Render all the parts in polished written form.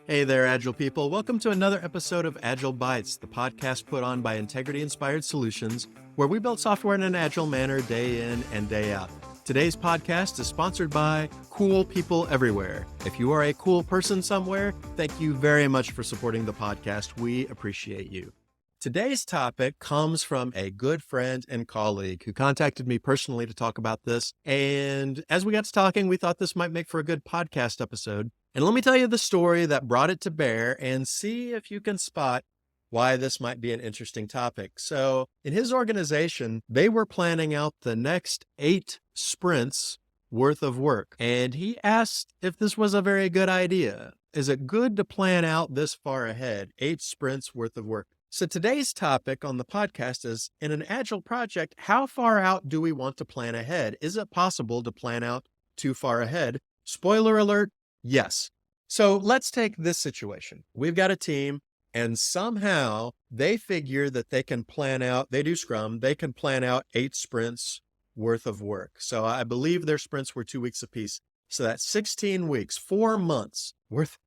Hey there, Agile people. Welcome to another episode of Agile Bytes, the podcast put on by Integrity Inspired Solutions, where we build software in an agile manner day in and day out. Today's podcast is sponsored by Cool People Everywhere. If you are a cool person somewhere, thank you very much for supporting the podcast. We appreciate you. Today's topic comes from a good friend and colleague who contacted me personally to talk about this. And as we got to talking, we thought this might make for a good podcast episode. And let me tell you the story that brought it to bear and see if you can spot why this might be an interesting topic. So in his organization, they were planning out the next 8 sprints worth of work. And he asked if this was a very good idea. Is it good to plan out this far ahead, 8 sprints worth of work? So today's topic on the podcast is, in an Agile project, how far out do we want to plan ahead? Is it possible to plan out too far ahead? Spoiler alert, yes. So let's take this situation. We've got a team and somehow they figure that they can plan out, they do Scrum, they can plan out 8 sprints worth of work. So I believe their sprints were 2 weeks apiece. So that's 16 weeks, 4 months worth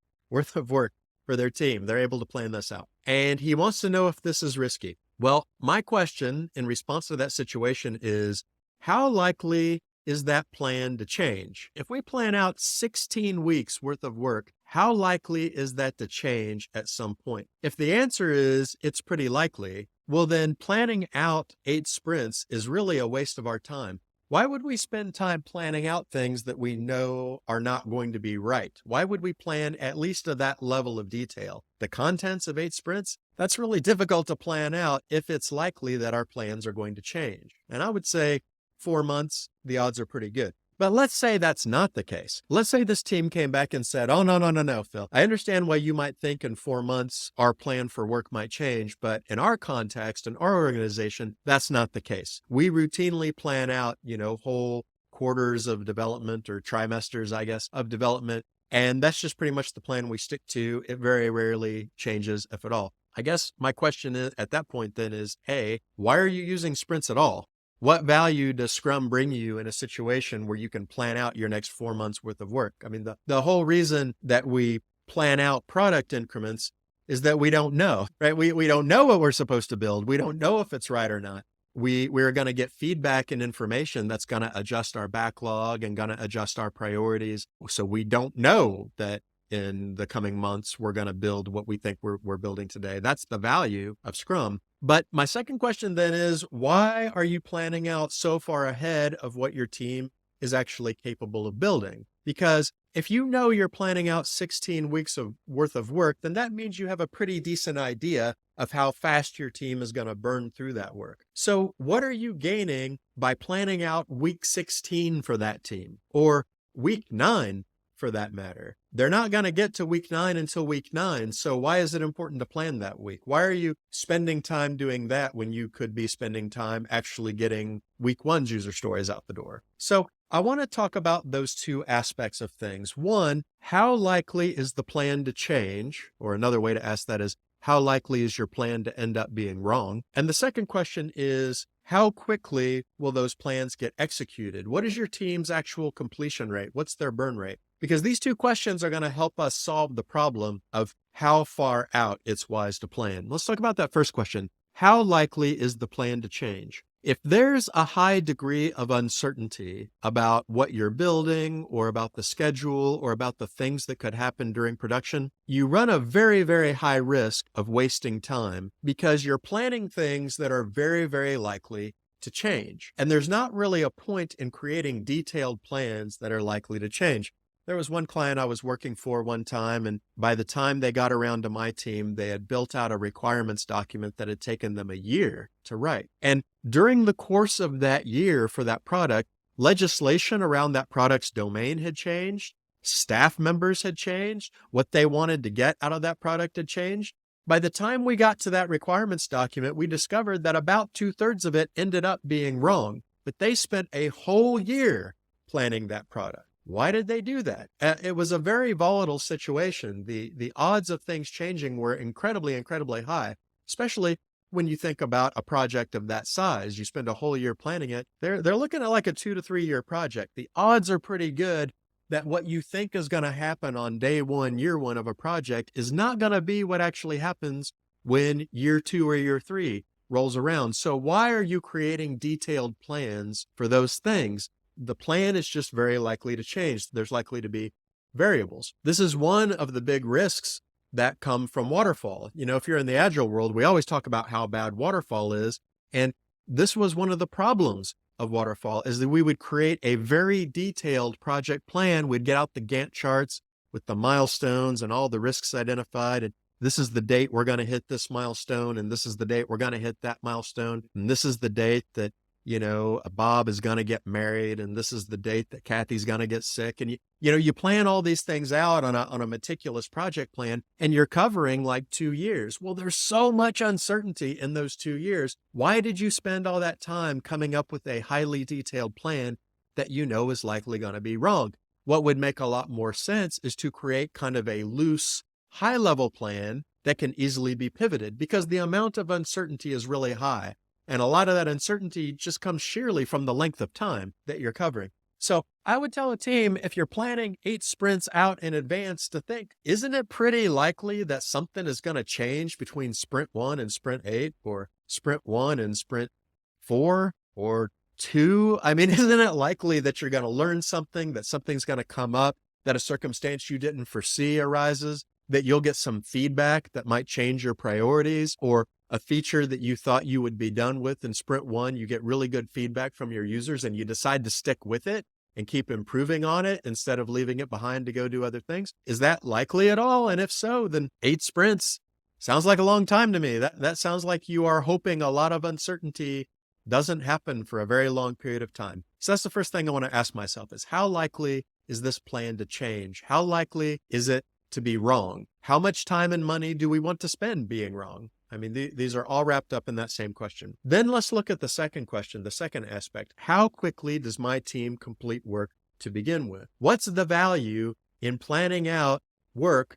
of work for their team. They're able to plan this out. And he wants to know if this is risky. Well, my question in response to that situation is, how likely is that plan to change? If we plan out 16 weeks worth of work, how likely is that to change at some point? If the answer is it's pretty likely, well, then planning out 8 sprints is really a waste of our time. Why would we spend time planning out things that we know are not going to be right? Why would we plan at least to that level of detail? The contents of 8 sprints, that's really difficult to plan out if it's likely that our plans are going to change. And I would say 4 months, the odds are pretty good. But let's say that's not the case. Let's say this team came back and said, oh, no, Phil. I understand why you might think in 4 months our plan for work might change, but in our context, in our organization, that's not the case. We routinely plan out, whole quarters of development or trimesters, I guess, of development. And that's just pretty much the plan we stick to. It very rarely changes, if at all. I guess my question is, at that point then is, A, why are you using sprints at all? What value does Scrum bring you in a situation where you can plan out your next 4 months worth of work? I mean, the whole reason that we plan out product increments is that we don't know, right? We don't know what we're supposed to build. We don't know if it's right or not. We're going to get feedback and information that's going to adjust our backlog and going to adjust our priorities. So we don't know that in the coming months, we're going to build what we think we're building today. That's the value of Scrum. But my second question then is, why are you planning out so far ahead of what your team is actually capable of building? Because if you know you're planning out 16 weeks worth of work, then that means you have a pretty decent idea of how fast your team is going to burn through that work. So what are you gaining by planning out week 16 for that team, or week 9 for that matter? They're not going to get to week 9 until week 9. So why is it important to plan that week? Why are you spending time doing that when you could be spending time actually getting week 1's user stories out the door? So I want to talk about those 2 aspects of things. One, how likely is the plan to change? Or another way to ask that is, how likely is your plan to end up being wrong? And the second question is, how quickly will those plans get executed? What is your team's actual completion rate? What's their burn rate? Because these 2 questions are going to help us solve the problem of how far out it's wise to plan. Let's talk about that first question. How likely is the plan to change? If there's a high degree of uncertainty about what you're building or about the schedule or about the things that could happen during production, you run a very, very high risk of wasting time because you're planning things that are very, very likely to change. And there's not really a point in creating detailed plans that are likely to change. There was one client I was working for one time, and by the time they got around to my team, they had built out a requirements document that had taken them a year to write. And during the course of that year for that product, legislation around that product's domain had changed, staff members had changed, what they wanted to get out of that product had changed. By the time we got to that requirements document, we discovered that about 2/3 of it ended up being wrong, but they spent a whole year planning that product. Why did they do that? It was a very volatile situation. The odds of things changing were incredibly, incredibly high, especially when you think about a project of that size. You spend a whole year planning it. They're looking at like a 2 to 3 year project. The odds are pretty good that what you think is going to happen on day one, year one of a project is not going to be what actually happens when year two or year three rolls around. So why are you creating detailed plans for those things? The plan is just very likely to change. There's likely to be variables. This is one of the big risks that come from waterfall. If you're in the Agile world, we always talk about how bad waterfall is. And this was one of the problems of waterfall, is that we would create a very detailed project plan. We'd get out the Gantt charts with the milestones and all the risks identified. And this is the date we're going to hit this milestone. And this is the date we're going to hit that milestone. And this is the date that, Bob is going to get married. And this is the date that Kathy's going to get sick. And you plan all these things out on a meticulous project plan, and you're covering like 2 years. Well, there's so much uncertainty in those 2 years. Why did you spend all that time coming up with a highly detailed plan that is likely going to be wrong? What would make a lot more sense is to create kind of a loose, high-level plan that can easily be pivoted, because the amount of uncertainty is really high. And a lot of that uncertainty just comes sheerly from the length of time that you're covering. So I would tell a team, if you're planning 8 sprints out in advance, to think, isn't it pretty likely that something is going to change between sprint 1 and sprint 8, or sprint 1 and sprint 4, or 2? I mean, isn't it likely that you're going to learn something, that something's going to come up, that a circumstance you didn't foresee arises, that you'll get some feedback that might change your priorities, or a feature that you thought you would be done with in sprint 1, you get really good feedback from your users and you decide to stick with it and keep improving on it instead of leaving it behind to go do other things? Is that likely at all? And if so, then 8 sprints sounds like a long time to me. That sounds like you are hoping a lot of uncertainty doesn't happen for a very long period of time. So that's the first thing I want to ask myself, is how likely is this plan to change? How likely is it to be wrong? How much time and money do we want to spend being wrong? I mean, these are all wrapped up in that same question. Then let's look at the second question, the second aspect. How quickly does my team complete work to begin with? What's the value in planning out work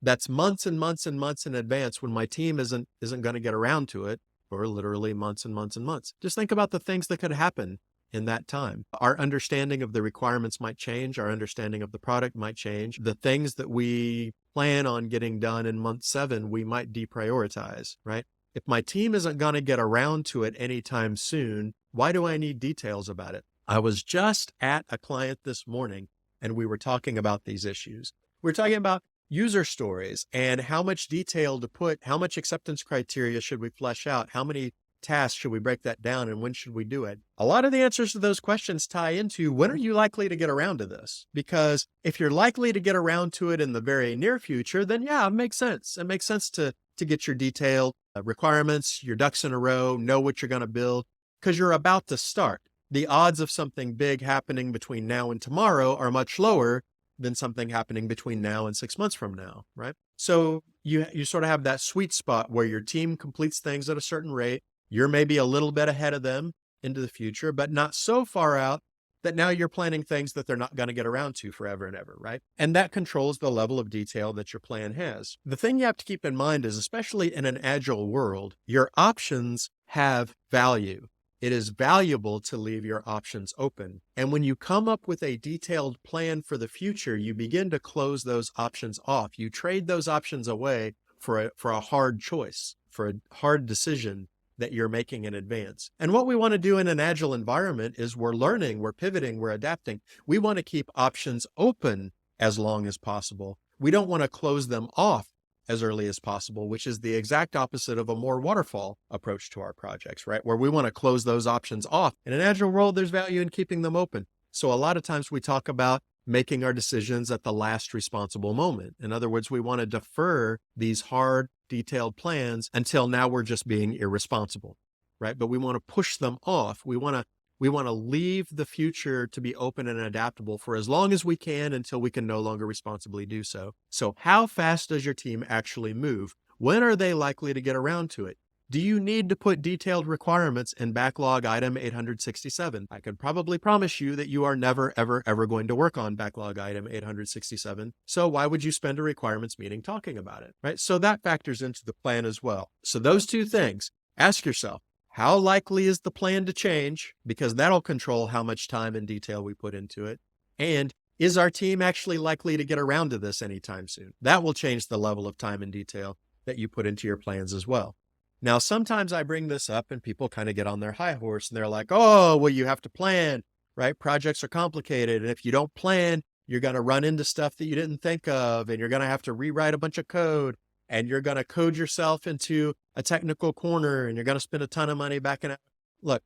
that's months and months and months in advance when my team isn't going to get around to it for literally months and months and months? Just think about the things that could happen in that time. Our understanding of the requirements might change. Our understanding of the product might change. The things that we plan on getting done in month 7, we might deprioritize, right? If my team isn't going to get around to it anytime soon, why do I need details about it? I was just at a client this morning and we were talking about these issues. We're talking about user stories and how much detail to put, how much acceptance criteria should we flesh out, how many tasks should we break that down, and when should we do it? A lot of the answers to those questions tie into, when are you likely to get around to this? Because if you're likely to get around to it in the very near future, then yeah, it makes sense. It makes sense to get your detailed requirements, your ducks in a row, know what you're going to build, because you're about to start. The odds of something big happening between now and tomorrow are much lower than something happening between now and 6 months from now, right? So you sort of have that sweet spot where your team completes things at a certain rate. You're maybe a little bit ahead of them into the future, but not so far out that now you're planning things that they're not going to get around to forever and ever, right? And that controls the level of detail that your plan has. The thing you have to keep in mind is, especially in an agile world, your options have value. It is valuable to leave your options open. And when you come up with a detailed plan for the future, you begin to close those options off. You trade those options away for a hard choice, for a hard decision that you're making in advance. And what we want to do in an agile environment is we're learning, we're pivoting, we're adapting. We want to keep options open as long as possible. We don't want to close them off as early as possible, which is the exact opposite of a more waterfall approach to our projects, right? Where we want to close those options off. In an agile world, there's value in keeping them open. So a lot of times we talk about making our decisions at the last responsible moment. In other words, we want to defer these hard, detailed plans until now we're just being irresponsible, right? But we want to push them off. We want to leave the future to be open and adaptable for as long as we can until we can no longer responsibly do so. So how fast does your team actually move? When are they likely to get around to it? Do you need to put detailed requirements in backlog item 867? I could probably promise you that you are never, ever, ever going to work on backlog item 867. So why would you spend a requirements meeting talking about it, right? So that factors into the plan as well. So those two things, ask yourself, how likely is the plan to change? Because that'll control how much time and detail we put into it. And Is our team actually likely to get around to this anytime soon? That will change the level of time and detail that you put into your plans as well. Now, sometimes I bring this up and people kind of get on their high horse and they're like, oh, well, you have to plan, right? Projects are complicated. And if you don't plan, you're going to run into stuff that you didn't think of, and you're going to have to rewrite a bunch of code, and you're going to code yourself into a technical corner, and you're going to spend a ton of money backing out. Look,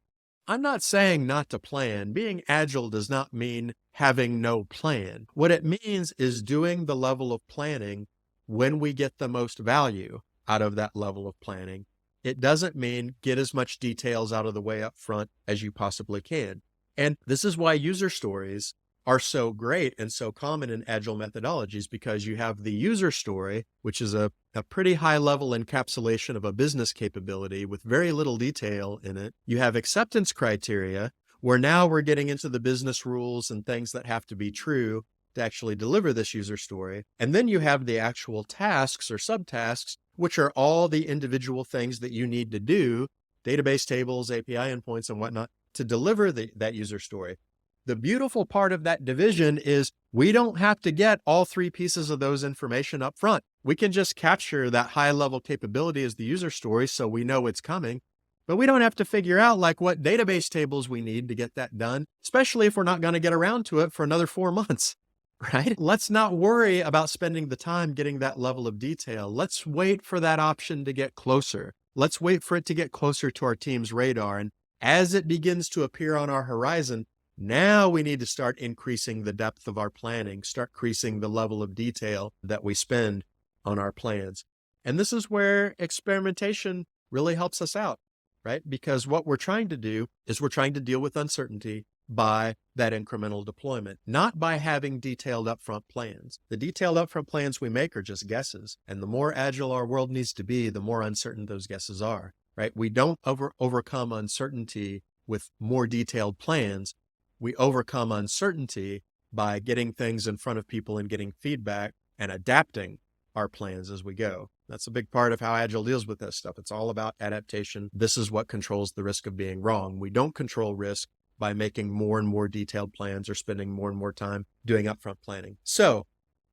I'm not saying not to plan. Being agile does not mean having no plan. What it means is doing the level of planning when we get the most value out of that level of planning. It doesn't mean get as much details out of the way up front as you possibly can. And this is why user stories are so great and so common in agile methodologies, because you have the user story, which is a pretty high level encapsulation of a business capability with very little detail in it. You have acceptance criteria, where now we're getting into the business rules and things that have to be true to actually deliver this user story. And then you have the actual tasks or subtasks, which are all the individual things that you need to do, database tables, API endpoints, and whatnot, to deliver that user story. The beautiful part of that division is we don't have to get all three pieces of those information up front. We can just capture that high level capability as the user story so we know it's coming, but we don't have to figure out like what database tables we need to get that done, especially if we're not going to get around to it for another 4 months, right? Let's not worry about spending the time getting that level of detail. Let's wait for that option to get closer. Let's wait for it to get closer to our team's radar. And as it begins to appear on our horizon, now we need to start increasing the depth of our planning, start increasing the level of detail that we spend on our plans. And this is where experimentation really helps us out, right? Because what we're trying to do is we're trying to deal with uncertainty by that incremental deployment, not by having detailed upfront plans. The detailed upfront plans we make are just guesses. And the more agile our world needs to be, the more uncertain those guesses are, right? We don't overcome uncertainty with more detailed plans. We overcome uncertainty by getting things in front of people and getting feedback and adapting our plans as we go. That's a big part of how Agile deals with this stuff. It's all about adaptation. This is what controls the risk of being wrong. We don't control risk by making more and more detailed plans or spending more and more time doing upfront planning. So,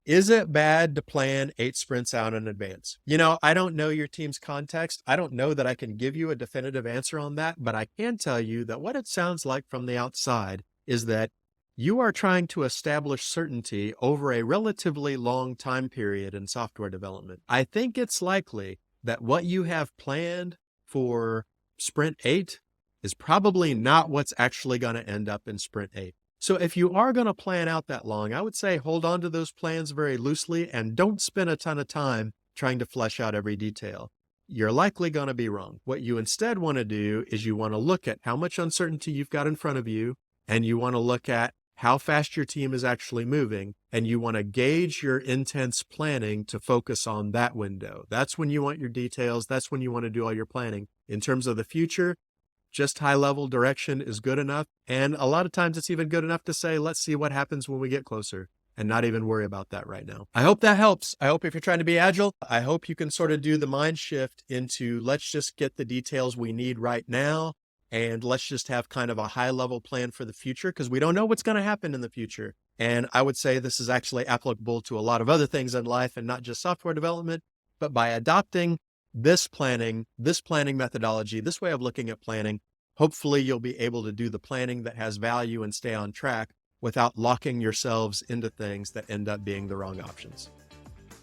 is it bad to plan 8 sprints out in advance? I don't know your team's context. I don't know that I can give you a definitive answer on that, but I can tell you that what it sounds like from the outside is that you are trying to establish certainty over a relatively long time period in software development. I think it's likely that what you have planned for sprint 8 is probably not what's actually going to end up in sprint 8. So if you are going to plan out that long, I would say hold on to those plans very loosely and don't spend a ton of time trying to flesh out every detail. You're likely going to be wrong. What you instead want to do is you want to look at how much uncertainty you've got in front of you, and you want to look at how fast your team is actually moving, and you want to gauge your intense planning to focus on that window. That's when you want your details. That's when you want to do all your planning. In terms of the future, just high-level direction is good enough. And a lot of times it's even good enough to say, let's see what happens when we get closer, and not even worry about that right now. I hope that helps. I hope if you're trying to be agile, I hope you can sort of do the mind shift into let's just get the details we need right now, and let's just have kind of a high-level plan for the future, because we don't know what's going to happen in the future. And I would say this is actually applicable to a lot of other things in life and not just software development. But by adopting this planning methodology, this way of looking at planning, hopefully you'll be able to do the planning that has value and stay on track without locking yourselves into things that end up being the wrong options.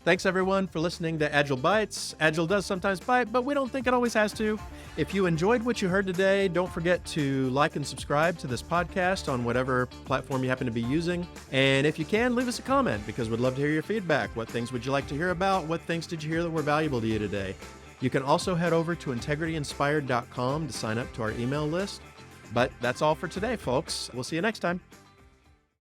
Thanks everyone for listening to Agile Bites. Agile does sometimes bite, but we don't think it always has to. If you enjoyed what you heard today, don't forget to like and subscribe to this podcast on whatever platform you happen to be using. And if you can, leave us a comment, because we'd love to hear your feedback. What things would you like to hear about? What things did you hear that were valuable to you today? You can also head over to integrityinspired.com to sign up to our email list. But that's all for today, folks. We'll see you next time.